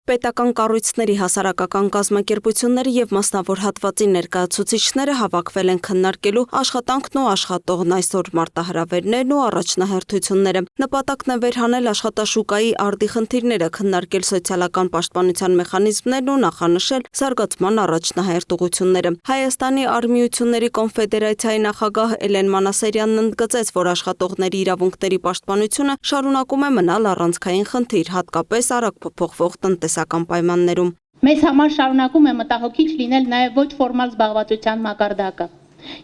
Պետական կառույցների հասարակական կազմակերպությունների եւ մասնավոր հատվածի ներկայացուցիչները հավաքվել են քննարկելու աշխատանքն ու աշխատողն այսօր մարտահրավերներն ու առաջնահերթությունները։ Նպատակն է վերհանել աշխատաշուկայի արդի խնդիրները, քննարկել սոցիալական պաշտպանության մեխանիզմներն ու նախանշել զարգացման առաջնահերթ ուղղությունները։ Հայաստանի արմիությունների կոնֆեդերացիայի նախագահ Էլեն Մանասերյանն ընդգծեց, որ աշխատողների իրավունքների պաշտպանությունը շարունակում է մնալ առանցքային խնդիր, հատկապես արագ փոփոխվող տնտեսական պայմաններում։ Մեզ համար շարունակում է մտահոգիչ լինել նաև ոչ ֆորմալ զբաղվածության մակարդակը։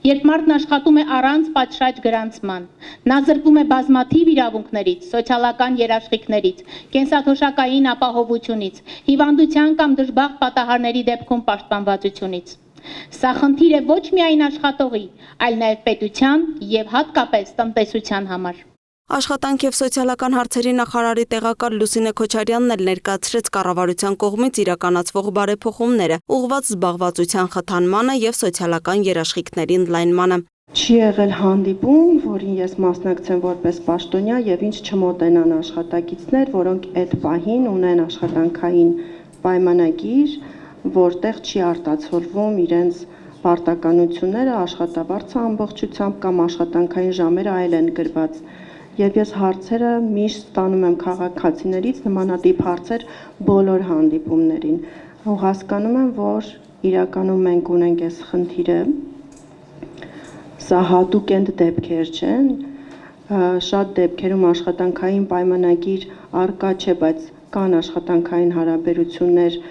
Երբ մարդն աշխատում է առանց պատշաճ գրանցման, նա զրկվում է բազմաթիվ իրավունքներից, սոցիալական երաշխիքներից, կենսաթոշակային ապահովությունից, հիվանդության կամ դժբախտ պատահարների դեպքում պաշտպանվածությունից։ Սա խնդիր է ոչ միայն աշխատողի, այլ նաև պետության եւ հատկապես տնտեսության համար։ Աշխատանք եւ սոցիալական հարցերի նախարարի տեղակալ Լուսինե Քոչարյանն էլ ներկայացրեց կառավարության կողմից իրականացվող բարեփոխումները, ուղղված զբաղվածության խթանմանը եւ սոցիալական երաշխիքների ընդլայնմանը։ Չի եղել հանդիպում, որին ես մասնակցեմ որպես պաշտոնյա եւ ինձ չմոտենան աշխատակիցներ, որոնք այդ պահին ունեն աշխատանքային պայմանագիր, որտեղ չի արտացոլվում իրենց պարտականությունները, աշխատավարձը ամբողջությամբ կամ աշխատանքային ժամերը այլ են գրված։ Եվ ես հարցերը միշտ ստանում եմ քաղաքացիներից նմանատիպ հարցեր բոլոր հանդիպումներին։ Ու հասկանում եմ, որ իրականում մենք ունենք այս խնդիրը։ Սա հատուկ են դեպքեր չեն։ Շատ դեպքերում աշխատանքային պայմանագիր արկա չէ, բայց կան աշխատանքային հարաբերություններ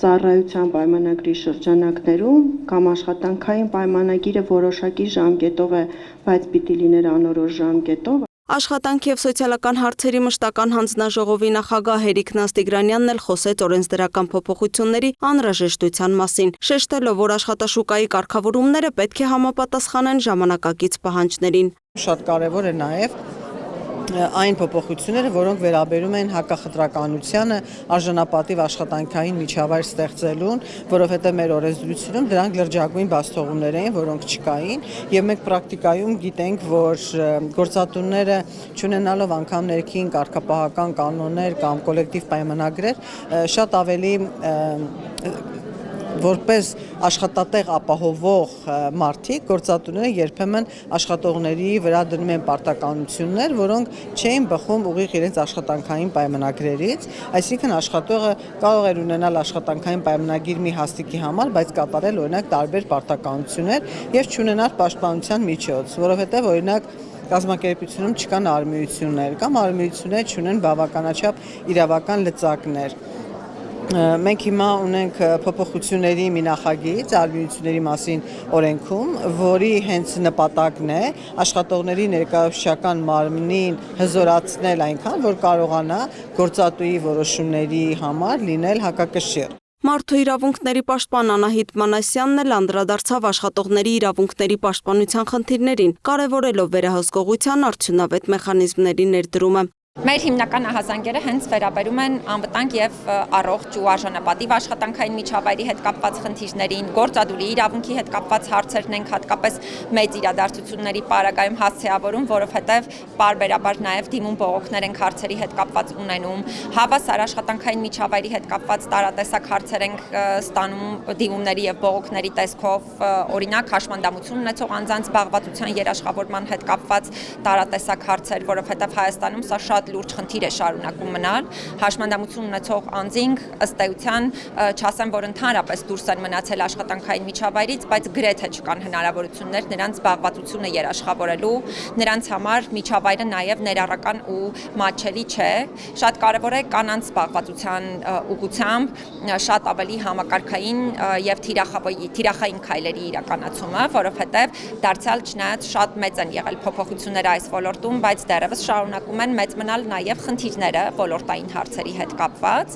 ծառայության պայմանագրի շրջանակներում կամ աշխատանքային պայմանագիրը որոշակի ժամկետով է, բայց պիտի լիներ անորոշ ժամկետով։ Աշխատանք եւ սոցիալական հարցերի մշտական հանձնաժողովի նախագահ Հերիկ Նաստիգրանյանն էլ խոսեց օրենսդրական փոփոխությունների անհրաժեշտության մասին, շեշտելով, որ աշխատաշուկայի կարգավորումները պետք է համապատասխանեն ժամանակակից պահանջներին։ Շատ կարևոր է նաեւ այն փոփոխությունները, որոնք վերաբերում են հակախտրականությանը, արժանապատիվ աշխատանքային միջավայր ստեղծելուն, որովհետև մեր օրենսդրությունում դրանք լրջագույն բացթողումներ էին, որոնք չկային, եւ մենք պրակտիկայում գիտենք, որ գործատուները չունենալով անգամ ներքին կարգապահական կանոններ կամ կոլեկտիվ պայմանագրեր, շատ ավելի որպես աշխատատեղ ապահովող մարդիկ գործատուները երբեմն աշխատողների վրա դնում են պարտականություններ, որոնք չէին բխում ուղիղ իրենց աշխատանքային պայմանագրերից, այսինքն աշխատողը կարող էր ունենալ աշխատանքային պայմանագիր մի հաստիքի համար, բայց կատարել օրինակ տարբեր պարտականություններ եւ չունենալ պաշտպանության միջոց, որովհետեւ օրինակ կազմակերպությունում չկան արմիություններ կամ արմիությունները չունեն բավականաչափ իրավական լծակներ։ Մենք հիմա ունենք փոփոխությունների մի նախագիծ արմիությունների մասին օրենքում, որի հենց նպատակն է աշխատողների ներկայացուցչական մարմնին հզորացնել այնքան, որ կարողանա գործատուի որոշումների համար լինել հակակշիռ։ Մարդու իրավունքների պաշտպան Անահիտ Մանասյանն էլ անդրադարձավ աշխատողների իրավունքների պաշտպանության խնդիրներին, կարևորելով վերահսկողության արդյունավետ մեխանիզմների ներդրումը։ Մեր հիմնական ահազանգերը հենց վերաբերում են անվտանգ եւ առողջ ու արժանապատիվ աշխատանքային միջավայրի հետ կապված խնդիրներին, գործադուլի իրավունքի հետ կապված հարցերն ենք հատկապես մեծ իրադարձությունների պարագայում հասցեավորում, որովհետեւ պարբերաբար նաեւ դիմում բողոքներ ենք հարցերի հետ կապված ունենում, հավասար աշխատանքային միջավայրի հետ կապված տարատեսակ հարցեր ենք ստանում դիմումների եւ բողոքների տեսքով, օրինակ հաշմանդամություն ունեցող անձանց զբաղվածության երաշխավորման հետ կապված տարատեսակ հարցեր, որովհետեւ Հայաստանում սա շատ լուրջ խնդիր է շարունակում մնալ, հաշմանդամություն ունեցող անձինք ըստ էության չասեմ, որ ընդհանրապես դուրս են մնացել աշխատանքային միջավայրից, բայց գրեթե չկան հնարավորություններ նրանց զբաղվածությունը երաշխավորելու, նրանց համար միջավայրը նաև ներառական ու մատչելի չէ, շատ կարևոր է կանանց զբաղվածության ուղղությամբ շատ ավելի համակարգային եւ թիրախային քայլերի իրականացումը, որովհետեւ դարձյալ չնայած շատ մեծ են եղել փոփոխությունները այս ոլորտում, բայց դեռևս շարունակում են մեծ նաև խնդիրները ոլորտային հարցերի հետ կապված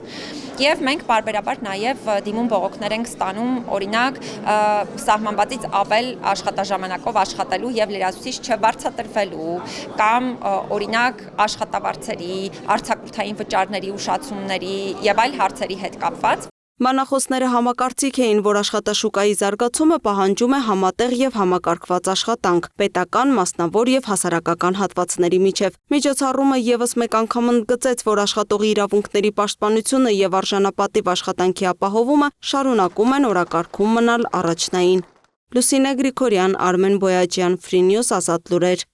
եւ մենք պարբերաբար նաև դիմում բողոքներ ենք ստանում օրինակ սահմանվածից ավել աշխատաժամանակով աշխատելու եւ լրացուցիչ չբարձրատրվելու կամ օրինակ աշխատավարձերի, արձակուրդային վճարների ուշացումների եւ այլ հարցերի հետ կապված Բանախոսները համակարծիք էին, որ աշխատաշուկայի զարգացումը պահանջում է համատեղ եւ համակարգված աշխատանք պետական, մասնավոր եւ հասարակական հատվածների միջև։ Միջոցառումը եւս մեկ անգամ ընդգծեց, որ աշխատողի իրավունքների պաշտպանությունը եւ արժանապատիվ աշխատանքի ապահովումը շարունակում են օրակարգում մնալ առաջնային։ Լուսինե Գրիգորյան, Արմեն Բոյաջյան, Free News, Ազատ լուրեր։